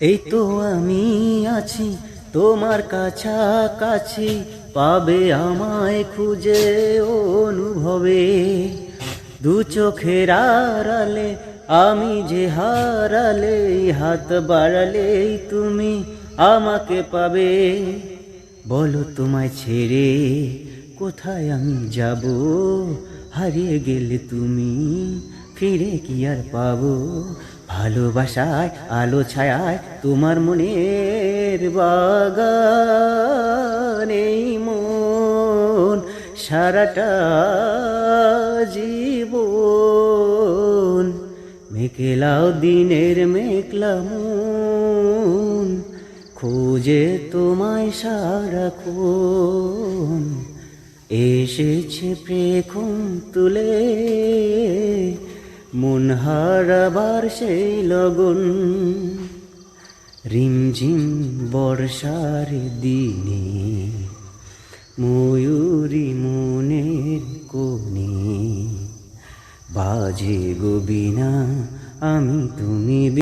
এই তো আমি আছি তোমার কাছাকাছি, পাবে আমায় খুঁজে অনুভবে। দু চোখের আড়ালে আমি যে হারালে, হাত বাড়ালেই তুমি আমাকে পাবে। বলো তোমায় ছেড়ে কোথায় আমি যাব, হারিয়ে গেলে তুমি ফিরে কি আর পাবো। ভালোবাসায় আলো ছায়ায় তোমার মনের বাগানে মন সারাটা জীবন। মেঘলাও দিনের মেঘলা মন খোঁজে তোমায় সারাক্ষণ। এসেছে পেখম তুলে মন হারাবার সেই লগন। রিমঝিম বর্ষার দিনে ময়ূরী মনের কোণে বাজে গো বীণা, আমি তুমি।